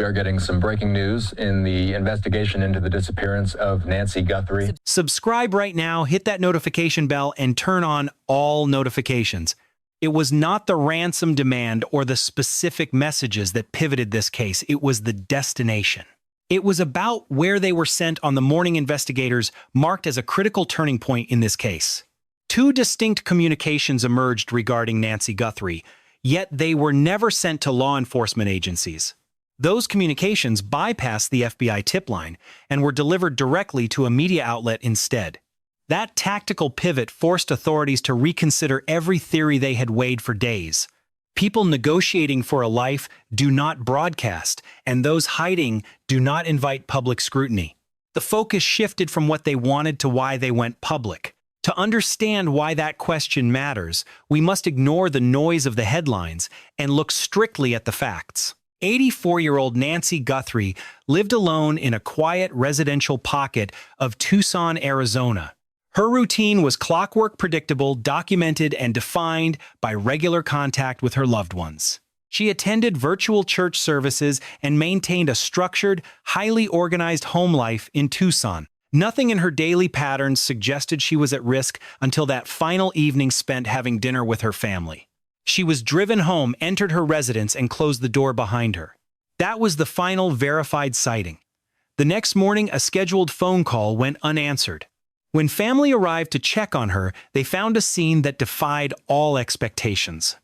are getting some breaking news in the investigation into the disappearance of Nancy Guthrie. Subscribe right now, hit that notification bell, and turn on all notifications. It was not the ransom demand or the specific messages that pivoted this case. It was the destination. It was about where they were sent on the morning investigators marked as a critical turning point in this case. Two distinct communications emerged regarding Nancy Guthrie, yet they were never sent to law enforcement agencies. Those communications bypassed the FBI tip line and were delivered directly to a media outlet instead. That tactical pivot forced authorities to reconsider every theory they had weighed for days. People negotiating for a life do not broadcast, and those hiding do not invite public scrutiny. The focus shifted from what they wanted to why they went public. To understand why that question matters, we must ignore the noise of the headlines and look strictly at the facts. 84-year-old Nancy Guthrie lived alone in a quiet residential pocket of Tucson, Arizona. Her routine was clockwork, predictable, documented, and defined by regular contact with her loved ones. She attended virtual church services and maintained a structured, highly organized home life in Tucson. Nothing in her daily patterns suggested she was at risk until that final evening spent having dinner with her family. She was driven home, entered her residence, and closed the door behind her. That was the final verified sighting. The next morning, a scheduled phone call went unanswered. When family arrived to check on her, they found a scene that defied all expectations.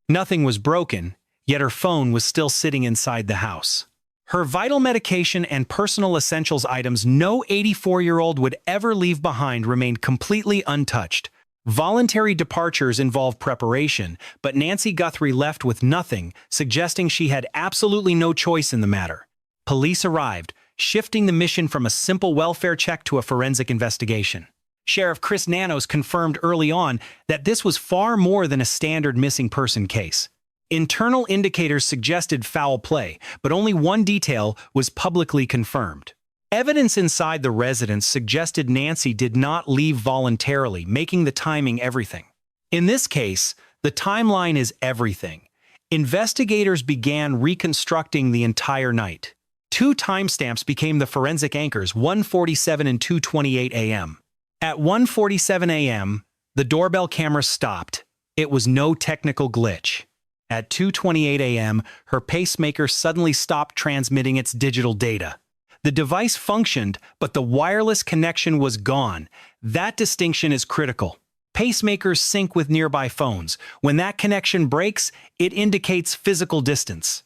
Nothing was broken, yet her phone was still sitting inside the house. Her vital medication and personal essentials items no 84-year-old would ever leave behind remained completely untouched. Voluntary departures involve preparation, but Nancy Guthrie left with nothing, suggesting she had absolutely no choice in the matter. Police arrived, shifting the mission from a simple welfare check to a forensic investigation. Sheriff Chris Nanos confirmed early on that this was far more than a standard missing person case. Internal indicators suggested foul play, but only one detail was publicly confirmed. Evidence inside the residence suggested Nancy did not leave voluntarily, making the timing everything. In this case, the timeline is everything. Investigators began reconstructing the entire night. Two timestamps became the forensic anchors, 1:47 and 2:28 a.m. At 1:47 a.m., the doorbell camera stopped. It was no technical glitch. At 2:28 a.m., her pacemaker suddenly stopped transmitting its digital data. The device functioned, but the wireless connection was gone. That distinction is critical. Pacemakers sync with nearby phones. When that connection breaks, it indicates physical distance.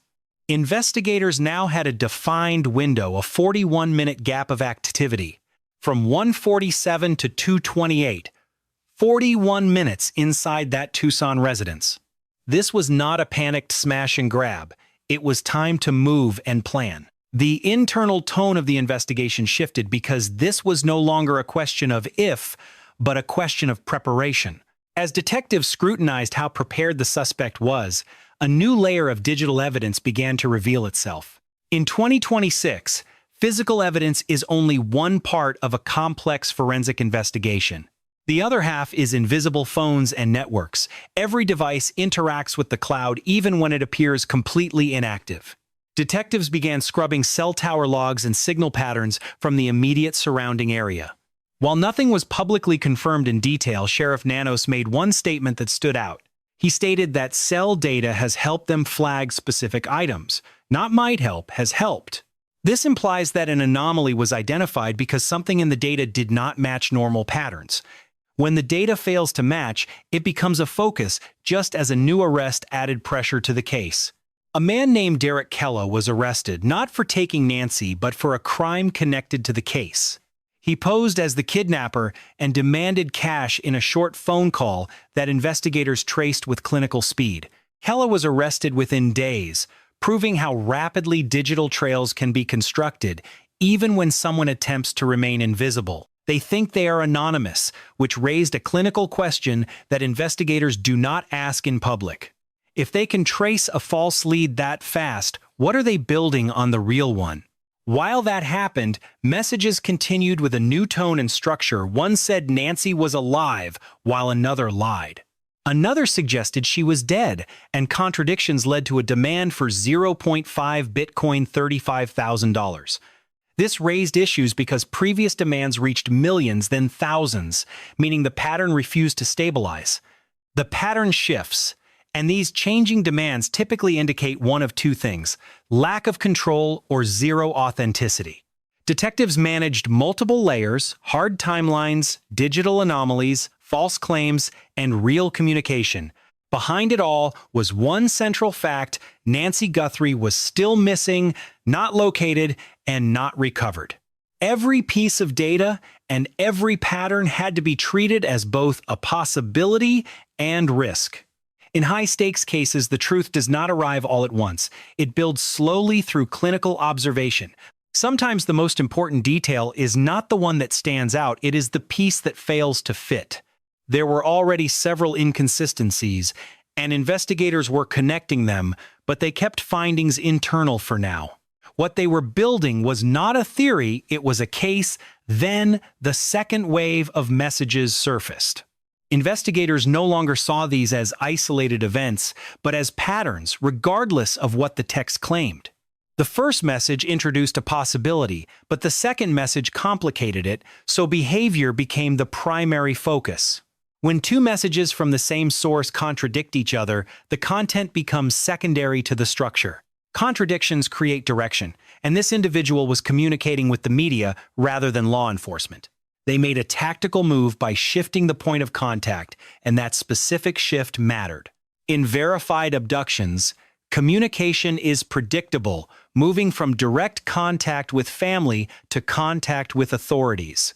Investigators now had a defined window, a 41-minute gap of activity. From 1:47 to 2:28, 41 minutes inside that Tucson residence. This was not a panicked smash and grab. It was time to move and plan. The internal tone of the investigation shifted because this was no longer a question of if, but a question of preparation. As detectives scrutinized how prepared the suspect was, a new layer of digital evidence began to reveal itself. In 2026, physical evidence is only one part of a complex forensic investigation. The other half is invisible phones and networks. Every device interacts with the cloud even when it appears completely inactive. Detectives began scrubbing cell tower logs and signal patterns from the immediate surrounding area. While nothing was publicly confirmed in detail, Sheriff Nanos made one statement that stood out. He stated that cell data has helped them flag specific items, not might help, has helped. This implies that an anomaly was identified because something in the data did not match normal patterns. When the data fails to match, it becomes a focus, just as a new arrest added pressure to the case. A man named Derek Kella was arrested, not for taking Nancy, but for a crime connected to the case. He posed as the kidnapper and demanded cash in a short phone call that investigators traced with clinical speed. Kella was arrested within days, proving how rapidly digital trails can be constructed, even when someone attempts to remain invisible. They think they are anonymous, which raised a clinical question that investigators do not ask in public. If they can trace a false lead that fast, what are they building on the real one? While that happened, messages continued with a new tone and structure. One said Nancy was alive, while another lied. Another suggested she was dead, and contradictions led to a demand for 0.5 Bitcoin $35,000. This raised issues because previous demands reached millions, then thousands, meaning the pattern refused to stabilize. The pattern shifts, and these changing demands typically indicate one of two things: lack of control or zero authenticity. Detectives managed multiple layers, hard timelines, digital anomalies, false claims, and real communication. Behind it all was one central fact: Nancy Guthrie was still missing, not located, and not recovered. Every piece of data and every pattern had to be treated as both a possibility and risk. In high-stakes cases, the truth does not arrive all at once. It builds slowly through clinical observation. Sometimes the most important detail is not the one that stands out, it is the piece that fails to fit. There were already several inconsistencies, and investigators were connecting them, but they kept findings internal for now. What they were building was not a theory, it was a case. Then the second wave of messages surfaced. Investigators no longer saw these as isolated events, but as patterns, regardless of what the text claimed. The first message introduced a possibility, but the second message complicated it, so behavior became the primary focus. When two messages from the same source contradict each other, the content becomes secondary to the structure. Contradictions create direction, and this individual was communicating with the media rather than law enforcement. They made a tactical move by shifting the point of contact, and that specific shift mattered. In verified abductions, communication is predictable, moving from direct contact with family to contact with authorities.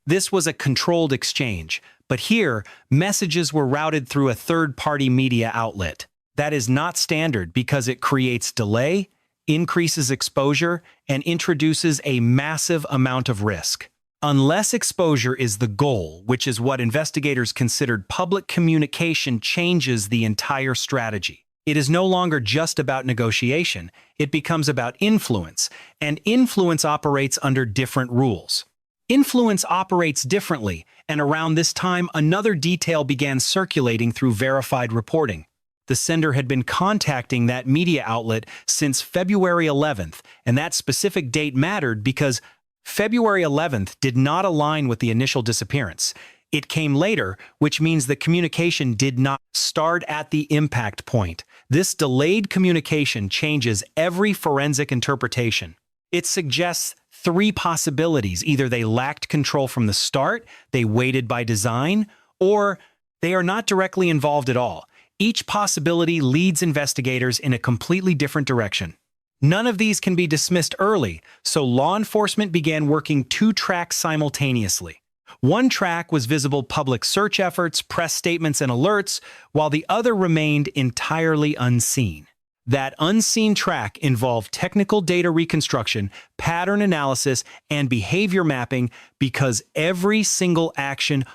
This was a controlled exchange, but here, messages were routed through a third-party media outlet. That is not standard because it creates delay, increases exposure, and introduces a massive amount of risk. Unless exposure is the goal, which is what investigators considered, public communication changes the entire strategy. It is no longer just about negotiation, it becomes about influence, and influence operates under different rules. Influence operates differently, and around this time, another detail began circulating through verified reporting. The sender had been contacting that media outlet since February 11th, and that specific date mattered because February 11th did not align with the initial disappearance. It came later, which means the communication did not start at the impact point. This delayed communication changes every forensic interpretation. It suggests three possibilities: either they lacked control from the start, they waited by design, or they are not directly involved at all. Each possibility leads investigators in a completely different direction. None of these can be dismissed early, so law enforcement began working two tracks simultaneously. One track was visible public search efforts, press statements, and alerts, while the other remained entirely unseen. That unseen track involved technical data reconstruction, pattern analysis, and behavior mapping because every single action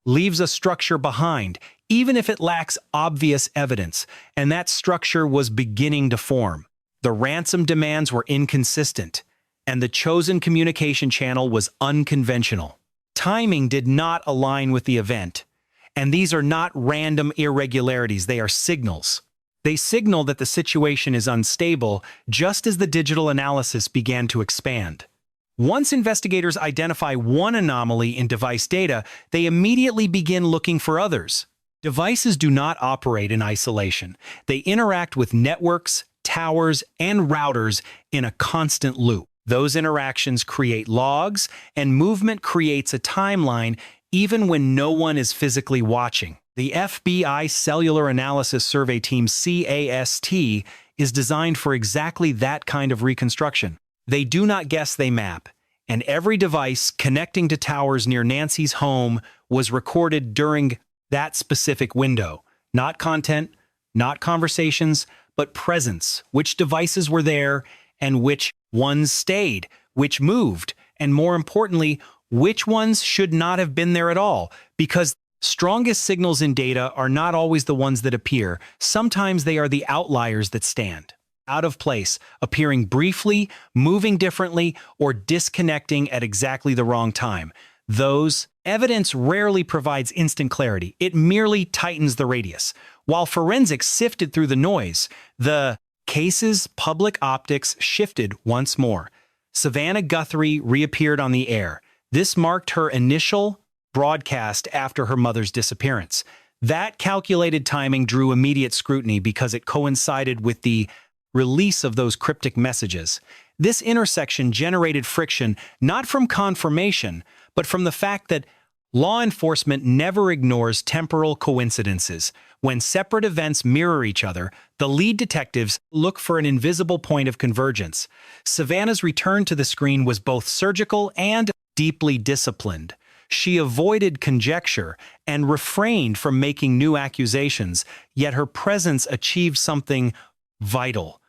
leaves a structure behind, even if it lacks obvious evidence, and that structure was beginning to form. The ransom demands were inconsistent, and the chosen communication channel was unconventional. Timing did not align with the event, and these are not random irregularities, they are signals. They signal that the situation is unstable, just as the digital analysis began to expand. Once investigators identify one anomaly in device data, they immediately begin looking for others. Devices do not operate in isolation. They interact with networks, towers, and routers in a constant loop. Those interactions create logs, and movement creates a timeline even when no one is physically watching. The FBI Cellular Analysis Survey Team CAST is designed for exactly that kind of reconstruction. They do not guess, they map, and every device connecting to towers near Nancy's home was recorded during that specific window. Not content, not conversations, but presence, which devices were there and which ones stayed, which moved, and more importantly, which ones should not have been there at all, because strongest signals in data are not always the ones that appear. Sometimes they are the outliers that stand out of place, appearing briefly, moving differently, or disconnecting at exactly the wrong time. Those evidence rarely provides instant clarity. It merely tightens the radius. While forensics sifted through the noise, the case's public optics shifted once more. Savannah Guthrie reappeared on the air. This marked her initial broadcast after her mother's disappearance. That calculated timing drew immediate scrutiny because it coincided with the release of those cryptic messages. This intersection generated friction not from confirmation, but from the fact that law enforcement never ignores temporal coincidences. When separate events mirror each other, the lead detectives look for an invisible point of convergence. Savannah's return to the screen was both surgical and deeply disciplined. She avoided conjecture and refrained from making new accusations, yet her presence achieved something vital.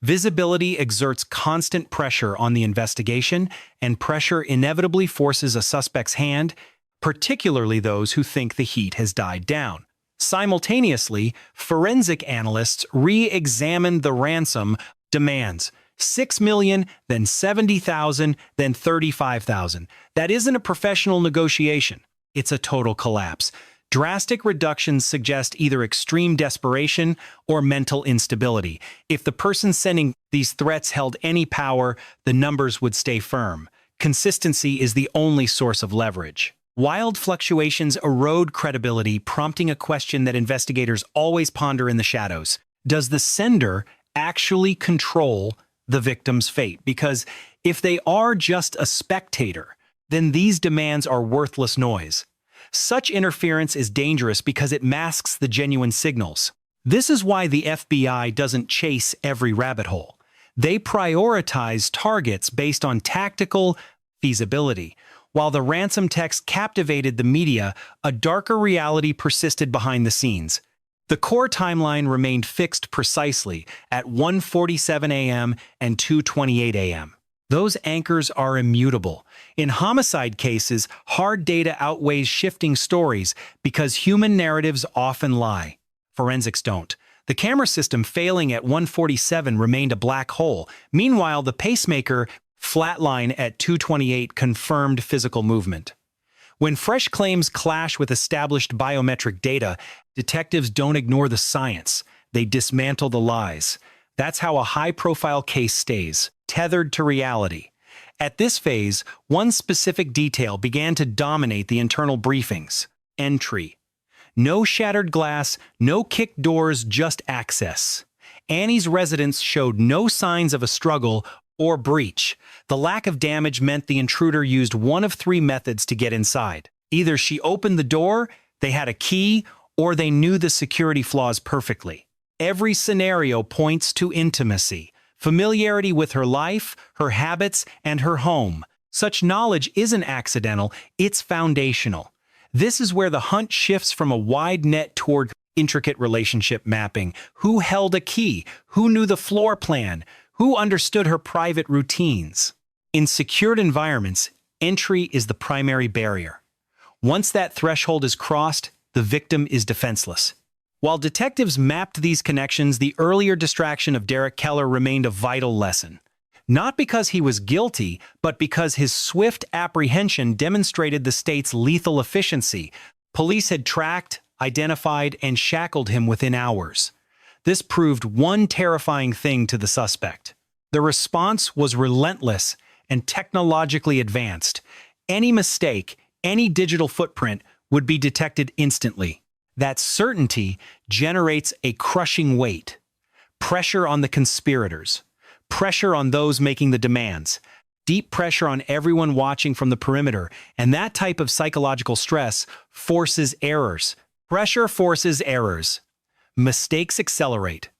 Visibility exerts constant pressure on the investigation, and pressure inevitably forces a suspect's hand, particularly those who think the heat has died down. Simultaneously, forensic analysts re-examined the ransom demands. $6 million, then $70,000, then $35,000. That isn't a professional negotiation. It's a total collapse. Drastic reductions suggest either extreme desperation or mental instability. If the person sending these threats held any power, the numbers would stay firm. Consistency is the only source of leverage. Wild fluctuations erode credibility, prompting a question that investigators always ponder in the shadows. Does the sender actually control the victim's fate? Because if they are just a spectator, then these demands are worthless noise. Such interference is dangerous because it masks the genuine signals. This is why the FBI doesn't chase every rabbit hole. They prioritize targets based on tactical feasibility. While the ransom text captivated the media, a darker reality persisted behind the scenes. The core timeline remained fixed precisely at 1:47 a.m. and 2:28 a.m. Those anchors are immutable. In homicide cases, hard data outweighs shifting stories because human narratives often lie. Forensics don't. The camera system failing at 1:47 remained a black hole. Meanwhile, the pacemaker flatline at 2:28 confirmed physical movement. When fresh claims clash with established biometric data, detectives don't ignore the science. They dismantle the lies. That's how a high-profile case stays, tethered to reality. At this phase, one specific detail began to dominate the internal briefings: entry. No shattered glass, no kicked doors, just access. Annie's residence showed no signs of a struggle or breach. The lack of damage meant the intruder used one of three methods to get inside. Either she opened the door, they had a key, or they knew the security flaws perfectly. Every scenario points to intimacy, familiarity with her life, her habits, and her home. Such knowledge isn't accidental, it's foundational. This is where the hunt shifts from a wide net toward intricate relationship mapping. Who held a key? Who knew the floor plan? Who understood her private routines? In secured environments, entry is the primary barrier. Once that threshold is crossed, the victim is defenseless. While detectives mapped these connections, the earlier distraction of Derek Keller remained a vital lesson. Not because he was guilty, but because his swift apprehension demonstrated the state's lethal efficiency. Police had tracked, identified, and shackled him within hours. This proved one terrifying thing to the suspect. The response was relentless and technologically advanced. Any mistake, any digital footprint would be detected instantly. That certainty generates a crushing weight. Pressure on the conspirators. Pressure on those making the demands. Deep pressure on everyone watching from the perimeter. And that type of psychological stress forces errors. Pressure forces errors. Mistakes accelerate.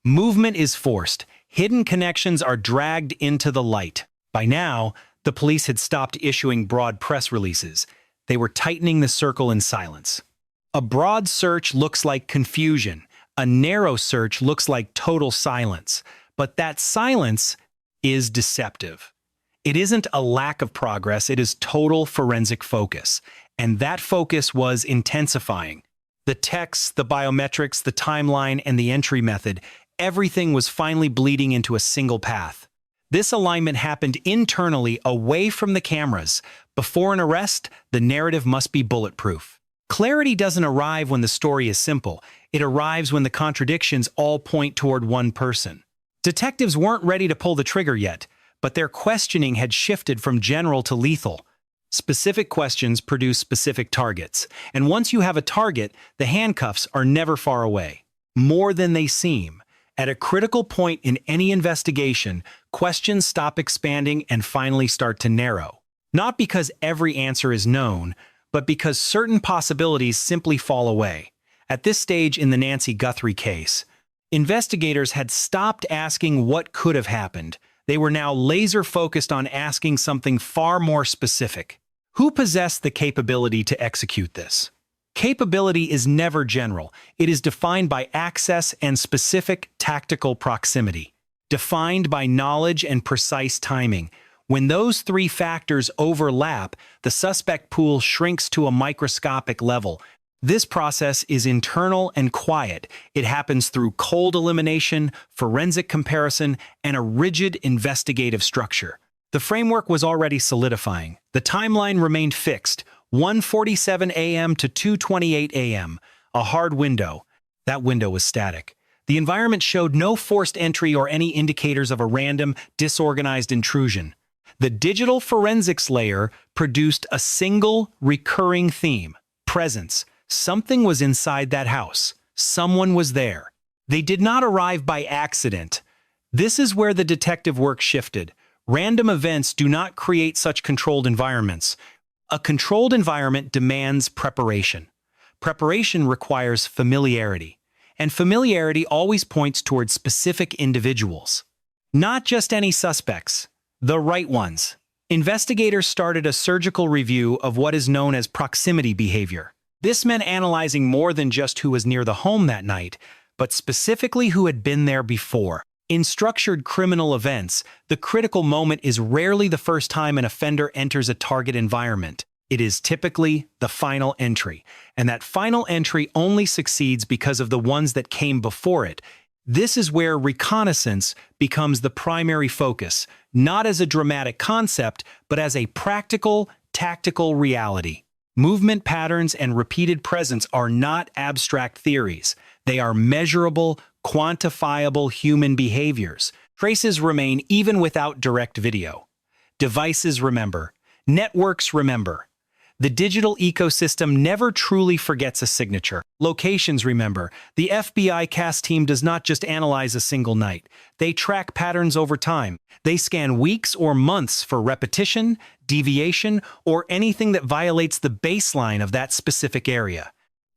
Movement is forced. Hidden connections are dragged into the light. By now, the police had stopped issuing broad press releases. They were tightening the circle in silence. A broad search looks like confusion. A narrow search looks like total silence. But that silence is deceptive. It isn't a lack of progress, it is total forensic focus. And that focus was intensifying. The texts, the biometrics, the timeline, and the entry method, everything was finally bleeding into a single path. This alignment happened internally, away from the cameras. Before an arrest, the narrative must be bulletproof. Clarity doesn't arrive when the story is simple. It arrives when the contradictions all point toward one person. Detectives weren't ready to pull the trigger yet, but their questioning had shifted from general to lethal. Specific questions produce specific targets, and once you have a target, the handcuffs are never far away. More than they seem. At a critical point in any investigation, questions stop expanding and finally start to narrow. Not because every answer is known, but because certain possibilities simply fall away. At this stage in the Nancy Guthrie case, investigators had stopped asking what could have happened. They were now laser-focused on asking something far more specific. Who possessed the capability to execute this? Capability is never general. It is defined by access and specific tactical proximity, defined by knowledge and precise timing. When those three factors overlap, the suspect pool shrinks to a microscopic level. This process is internal and quiet. It happens through cold elimination, forensic comparison, and a rigid investigative structure. The framework was already solidifying. The timeline remained fixed. 1:47 a.m. to 2:28 a.m., a hard window. That window was static. The environment showed no forced entry or any indicators of a random, disorganized intrusion. The digital forensics layer produced a single, recurring theme: presence. Something was inside that house. Someone was there. They did not arrive by accident. This is where the detective work shifted. Random events do not create such controlled environments. A controlled environment demands preparation. Preparation requires familiarity, and familiarity always points towards specific individuals. Not just any suspects, the right ones. Investigators started a surgical review of what is known as proximity behavior. This meant analyzing more than just who was near the home that night, but specifically who had been there before. In structured criminal events, the critical moment is rarely the first time an offender enters a target environment. It is typically the final entry, and that final entry only succeeds because of the ones that came before it. This is where reconnaissance becomes the primary focus, not as a dramatic concept, but as a practical, tactical reality. Movement patterns and repeated presence are not abstract theories. They are measurable, quantifiable human behaviors. Traces remain even without direct video. Devices remember. Networks remember. The digital ecosystem never truly forgets a signature. Locations remember. The FBI CAS team does not just analyze a single night. They track patterns over time. They scan weeks or months for repetition, deviation, or anything that violates the baseline of that specific area.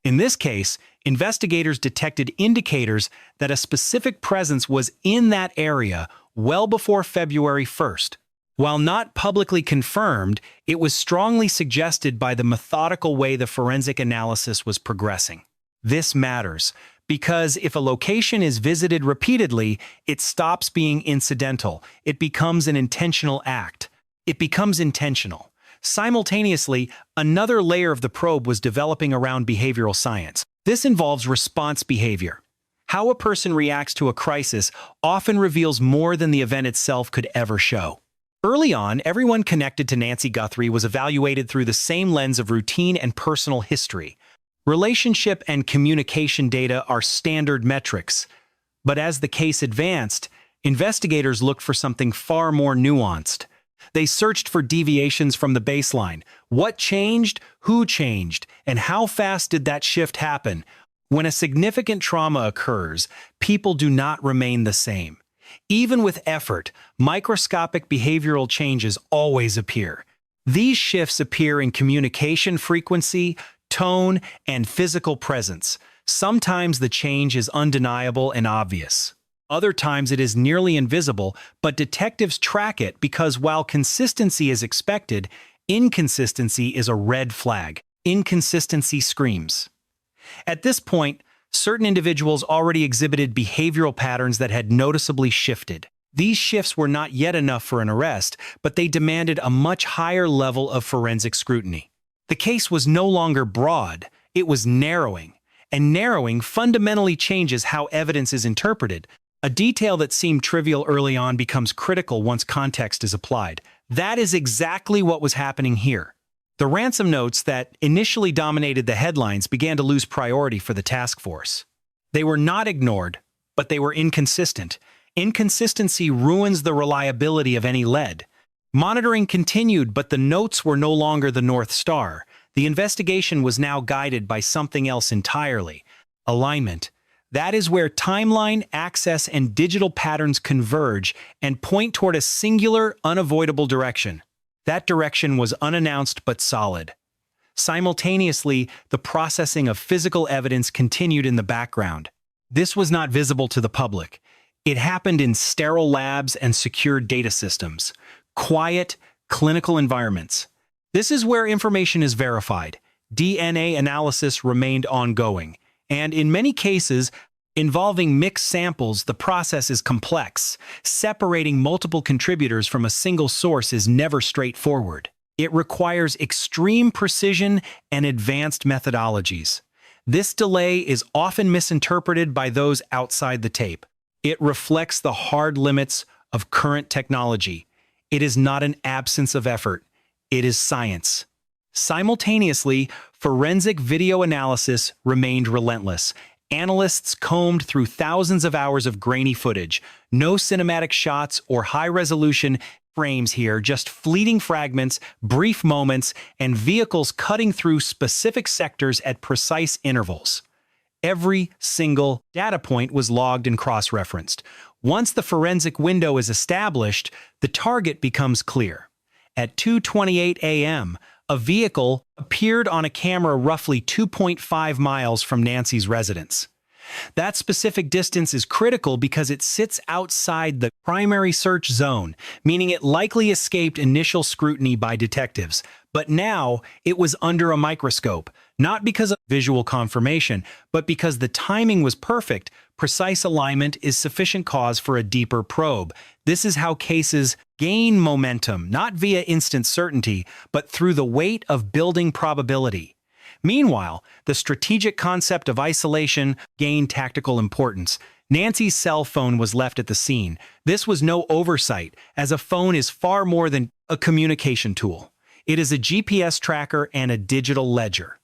In this case, investigators detected indicators that a specific presence was in that area well before February 1st. While not publicly confirmed, it was strongly suggested by the methodical way the forensic analysis was progressing. This matters, because if a location is visited repeatedly, it stops being incidental. It becomes an intentional act. It becomes intentional. Simultaneously, another layer of the probe was developing around behavioral science. This involves response behavior. How a person reacts to a crisis often reveals more than the event itself could ever show. Early on, everyone connected to Nancy Guthrie was evaluated through the same lens of routine and personal history. Relationship and communication data are standard metrics. But as the case advanced, investigators looked for something far more nuanced. They searched for deviations from the baseline. What changed, who changed, and how fast did that shift happen? When a significant trauma occurs, people do not remain the same. Even with effort, microscopic behavioral changes always appear. These shifts appear in communication frequency, tone, and physical presence. Sometimes the change is undeniable and obvious. Other times it is nearly invisible, but detectives track it because while consistency is expected, inconsistency is a red flag. Inconsistency screams. At this point, certain individuals already exhibited behavioral patterns that had noticeably shifted. These shifts were not yet enough for an arrest, but they demanded a much higher level of forensic scrutiny. The case was no longer broad, it was narrowing, and narrowing fundamentally changes how evidence is interpreted. A detail that seemed trivial early on becomes critical once context is applied. That is exactly what was happening here. The ransom notes that initially dominated the headlines began to lose priority for the task force. They were not ignored, but they were inconsistent. Inconsistency ruins the reliability of any lead. Monitoring continued, but the notes were no longer the North Star. The investigation was now guided by something else entirely: alignment. That is where timeline, access, and digital patterns converge and point toward a singular, unavoidable direction. That direction was unannounced but solid. Simultaneously, the processing of physical evidence continued in the background. This was not visible to the public. It happened in sterile labs and secured data systems. Quiet, clinical environments. This is where information is verified. DNA analysis remained ongoing. And in many cases, involving mixed samples, the process is complex. Separating multiple contributors from a single source is never straightforward. It requires extreme precision and advanced methodologies. This delay is often misinterpreted by those outside the tape. It reflects the hard limits of current technology. It is not an absence of effort. It is science. Simultaneously, forensic video analysis remained relentless. Analysts combed through thousands of hours of grainy footage. No cinematic shots or high-resolution frames here, just fleeting fragments, brief moments, and vehicles cutting through specific sectors at precise intervals. Every single data point was logged and cross-referenced. Once the forensic window is established, the target becomes clear. At 2:28 a.m., a vehicle appeared on a camera roughly 2.5 miles from Nancy's residence. That specific distance is critical because it sits outside the primary search zone, meaning it likely escaped initial scrutiny by detectives. But now it was under a microscope, not because of visual confirmation, but because the timing was perfect. Precise alignment is sufficient cause for a deeper probe. This is how cases gain momentum, not via instant certainty, but through the weight of building probability. Meanwhile, the strategic concept of isolation gained tactical importance. Nancy's cell phone was left at the scene. This was no oversight, as a phone is far more than a communication tool. It is a GPS tracker and a digital ledger.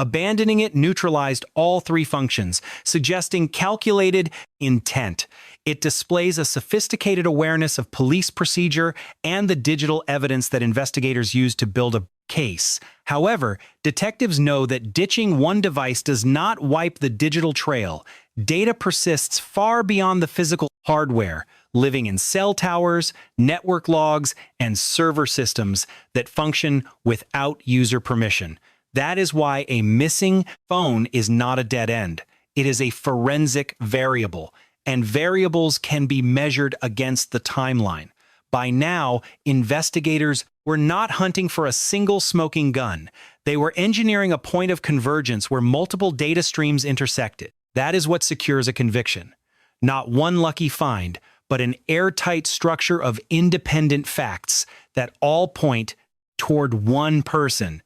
Abandoning it neutralized all three functions, suggesting calculated intent. It displays a sophisticated awareness of police procedure and the digital evidence that investigators use to build a case. However, detectives know that ditching one device does not wipe the digital trail. Data persists far beyond the physical hardware, living in cell towers, network logs, and server systems that function without user permission. That is why a missing phone is not a dead end. It is a forensic variable, and variables can be measured against the timeline. By now, investigators were not hunting for a single smoking gun. They were engineering a point of convergence where multiple data streams intersected. That is what secures a conviction. Not one lucky find, but an airtight structure of independent facts that all point toward one person.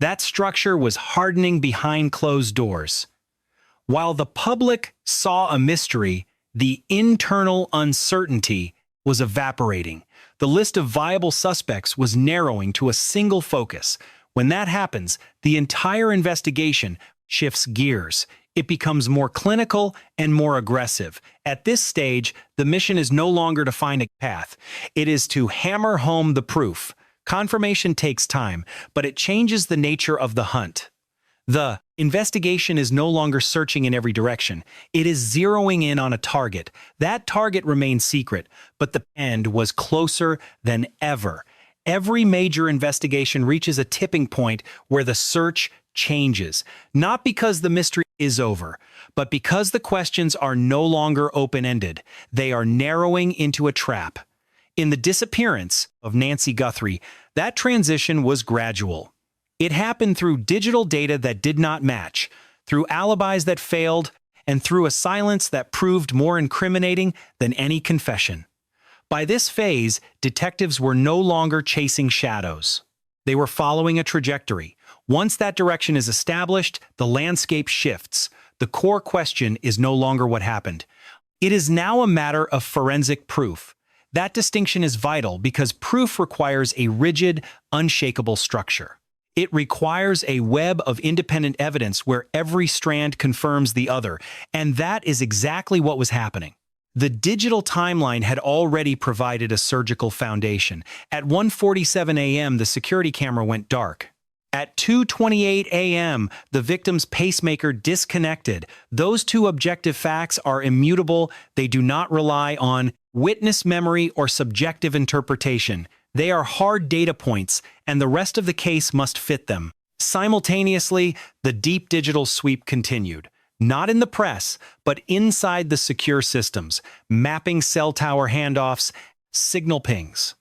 That structure was hardening behind closed doors. While the public saw a mystery, the internal uncertainty was evaporating. The list of viable suspects was narrowing to a single focus. When that happens, the entire investigation shifts gears. It becomes more clinical and more aggressive. At this stage, the mission is no longer to find a path. It is to hammer home the proof. Confirmation takes time, but it changes the nature of the hunt. The investigation is no longer searching in every direction. It is zeroing in on a target. That target remains secret, but the end was closer than ever. Every major investigation reaches a tipping point where the search changes, not because the mystery is over, but because the questions are no longer open-ended. They are narrowing into a trap. In the disappearance of Nancy Guthrie, that transition was gradual. It happened through digital data that did not match, through alibis that failed, and through a silence that proved more incriminating than any confession. By this phase, detectives were no longer chasing shadows. They were following a trajectory. Once that direction is established, the landscape shifts. The core question is no longer what happened. It is now a matter of forensic proof. That distinction is vital because proof requires a rigid, unshakable structure. It requires a web of independent evidence where every strand confirms the other, and that is exactly what was happening. The digital timeline had already provided a surgical foundation. At 1:47 a.m., the security camera went dark. At 2:28 a.m., the victim's pacemaker disconnected. Those two objective facts are immutable. They do not rely on witness memory or subjective interpretation. They are hard data points, and the rest of the case must fit them. Simultaneously, the deep digital sweep continued. Not in the press, but inside the secure systems, mapping cell tower handoffs, signal pings.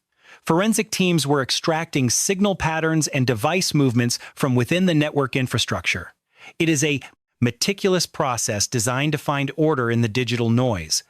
Forensic teams were extracting signal patterns and device movements from within the network infrastructure. It is a meticulous process designed to find order in the digital noise.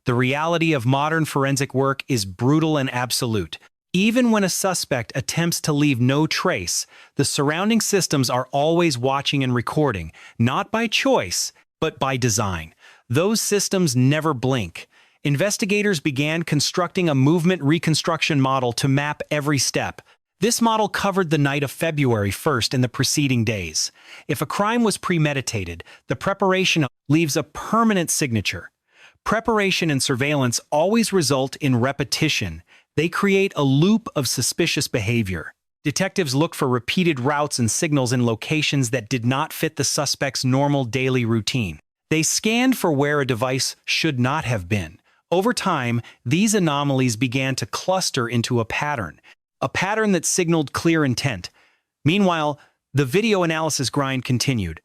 The reality of modern forensic work is brutal and absolute. Even when a suspect attempts to leave no trace, the surrounding systems are always watching and recording, not by choice, but by design. Those systems never blink. Investigators began constructing a movement reconstruction model to map every step. This model covered the night of February 1st and the preceding days. If a crime was premeditated, the preparation leaves a permanent signature. Preparation and surveillance always result in repetition. They create a loop of suspicious behavior. Detectives looked for repeated routes and signals in locations that did not fit the suspect's normal daily routine. They scanned for where a device should not have been. Over time, these anomalies began to cluster into a pattern that signaled clear intent. Meanwhile, the video analysis grind continued.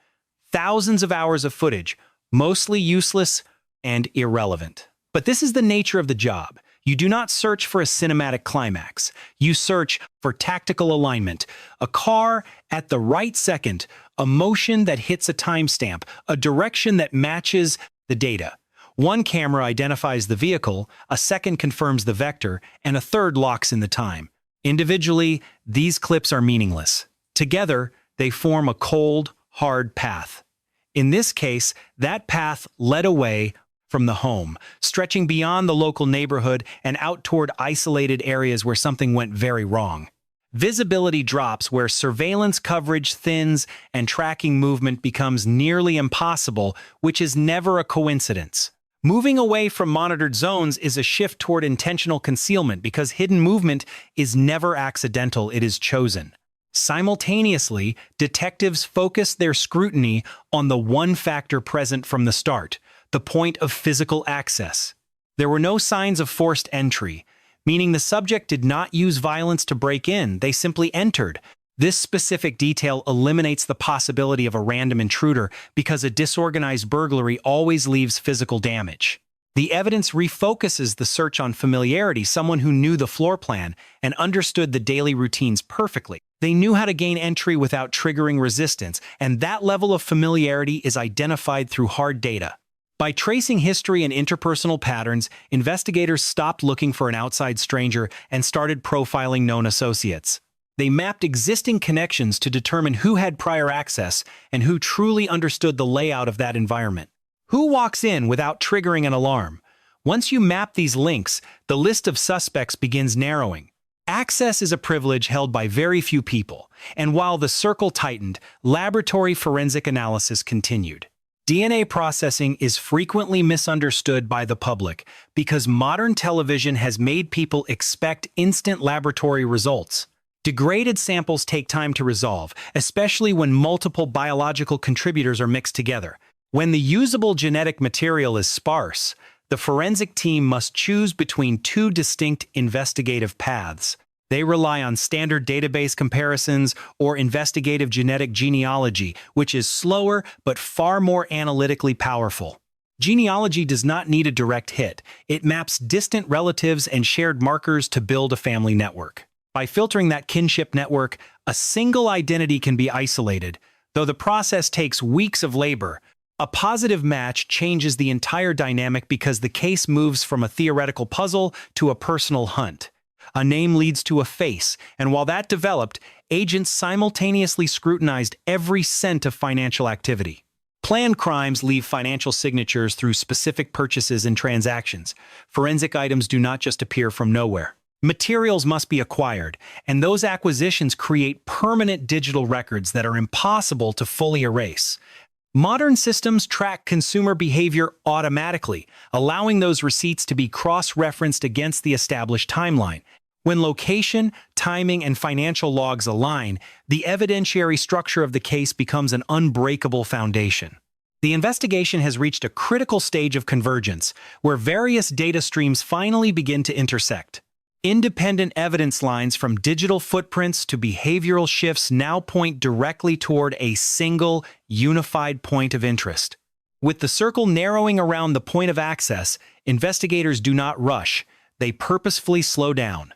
Thousands of hours of footage, mostly useless and irrelevant. But this is the nature of the job. You do not search for a cinematic climax. You search for tactical alignment, a car at the right second, a motion that hits a timestamp, a direction that matches the data. One camera identifies the vehicle, a second confirms the vector, and a third locks in the time. Individually, these clips are meaningless. Together, they form a cold, hard path. In this case, that path led away from the home, stretching beyond the local neighborhood and out toward isolated areas where something went very wrong. Visibility drops where surveillance coverage thins and tracking movement becomes nearly impossible, which is never a coincidence. Moving away from monitored zones is a shift toward intentional concealment because hidden movement is never accidental, it is chosen. Simultaneously, detectives focus their scrutiny on the one factor present from the start, the point of physical access. There were no signs of forced entry, meaning the subject did not use violence to break in, they simply entered. This specific detail eliminates the possibility of a random intruder because a disorganized burglary always leaves physical damage. The evidence refocuses the search on familiarity, someone who knew the floor plan and understood the daily routines perfectly. They knew how to gain entry without triggering resistance, and that level of familiarity is identified through hard data. By tracing history and interpersonal patterns, investigators stopped looking for an outside stranger and started profiling known associates. They mapped existing connections to determine who had prior access and who truly understood the layout of that environment. Who walks in without triggering an alarm? Once you map these links, the list of suspects begins narrowing. Access is a privilege held by very few people, and while the circle tightened, laboratory forensic analysis continued. DNA processing is frequently misunderstood by the public because modern television has made people expect instant laboratory results. Degraded samples take time to resolve, especially when multiple biological contributors are mixed together. When the usable genetic material is sparse, the forensic team must choose between two distinct investigative paths. They rely on standard database comparisons or investigative genetic genealogy, which is slower but far more analytically powerful. Genealogy does not need a direct hit. It maps distant relatives and shared markers to build a family network. By filtering that kinship network, a single identity can be isolated. Though the process takes weeks of labor, a positive match changes the entire dynamic because the case moves from a theoretical puzzle to a personal hunt. A name leads to a face, and while that developed, agents simultaneously scrutinized every cent of financial activity. Planned crimes leave financial signatures through specific purchases and transactions. Forensic items do not just appear from nowhere. Materials must be acquired, and those acquisitions create permanent digital records that are impossible to fully erase. Modern systems track consumer behavior automatically, allowing those receipts to be cross-referenced against the established timeline. When location, timing, and financial logs align, the evidentiary structure of the case becomes an unbreakable foundation. The investigation has reached a critical stage of convergence, where various data streams finally begin to intersect. Independent evidence lines from digital footprints to behavioral shifts now point directly toward a single, unified point of interest. With the circle narrowing around the point of access, investigators do not rush, they purposefully slow down.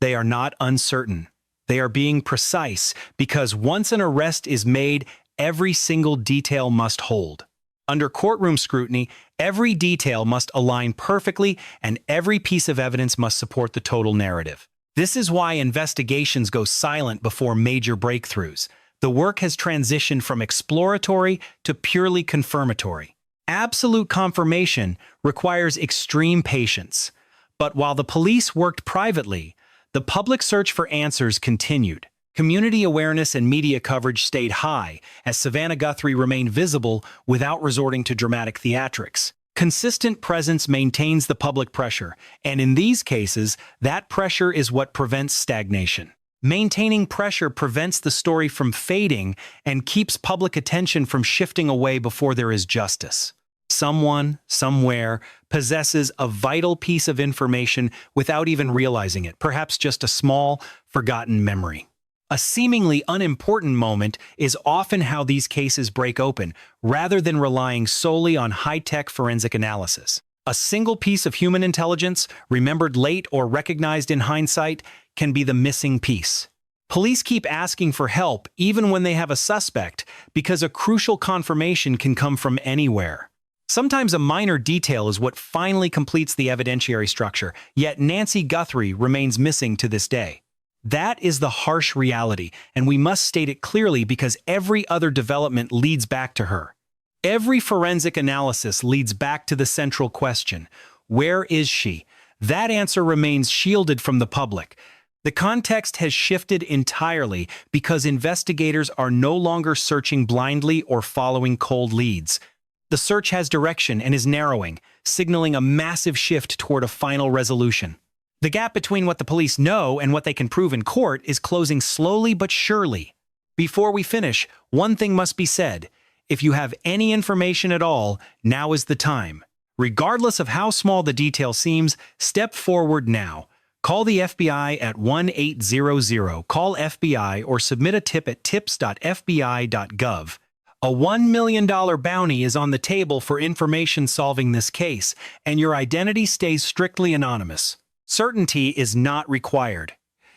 They are not uncertain. They are being precise because once an arrest is made, every single detail must hold. Under courtroom scrutiny, every detail must align perfectly and every piece of evidence must support the total narrative. This is why investigations go silent before major breakthroughs. The work has transitioned from exploratory to purely confirmatory. Absolute confirmation requires extreme patience. But while the police worked privately, the public search for answers continued. Community awareness and media coverage stayed high as Savannah Guthrie remained visible without resorting to dramatic theatrics. Consistent presence maintains the public pressure, and in these cases, that pressure is what prevents stagnation. Maintaining pressure prevents the story from fading and keeps public attention from shifting away before there is justice. Someone, somewhere, possesses a vital piece of information without even realizing it, perhaps just a small, forgotten memory. A seemingly unimportant moment is often how these cases break open, rather than relying solely on high-tech forensic analysis. A single piece of human intelligence, remembered late or recognized in hindsight, can be the missing piece. Police keep asking for help even when they have a suspect, because a crucial confirmation can come from anywhere. Sometimes a minor detail is what finally completes the evidentiary structure, yet Nancy Guthrie remains missing to this day. That is the harsh reality, and we must state it clearly because every other development leads back to her. Every forensic analysis leads back to the central question: where is she? That answer remains shielded from the public. The context has shifted entirely because investigators are no longer searching blindly or following cold leads. The search has direction and is narrowing, signaling a massive shift toward a final resolution. The gap between what the police know and what they can prove in court is closing slowly but surely. Before we finish, one thing must be said. If you have any information at all, now is the time. Regardless of how small the detail seems, step forward now. Call the FBI at 1-800, call FBI, or submit a tip at tips.fbi.gov. A $1 million bounty is on the table for information solving this case, and your identity stays strictly anonymous. Certainty is not required.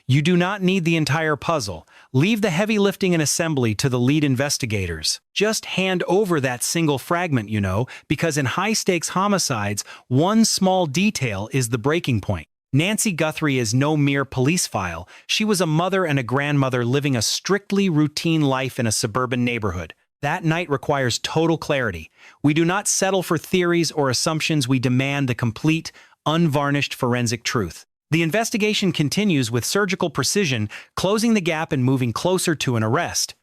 You do not need the entire puzzle. Leave the heavy lifting and assembly to the lead investigators. Just hand over that single fragment, because in high-stakes homicides, one small detail is the breaking point. Nancy Guthrie is no mere police file. She was a mother and a grandmother living a strictly routine life in a suburban neighborhood. That night requires total clarity. We do not settle for theories or assumptions. We demand the complete, unvarnished forensic truth. The investigation continues with surgical precision, closing the gap and moving closer to an arrest.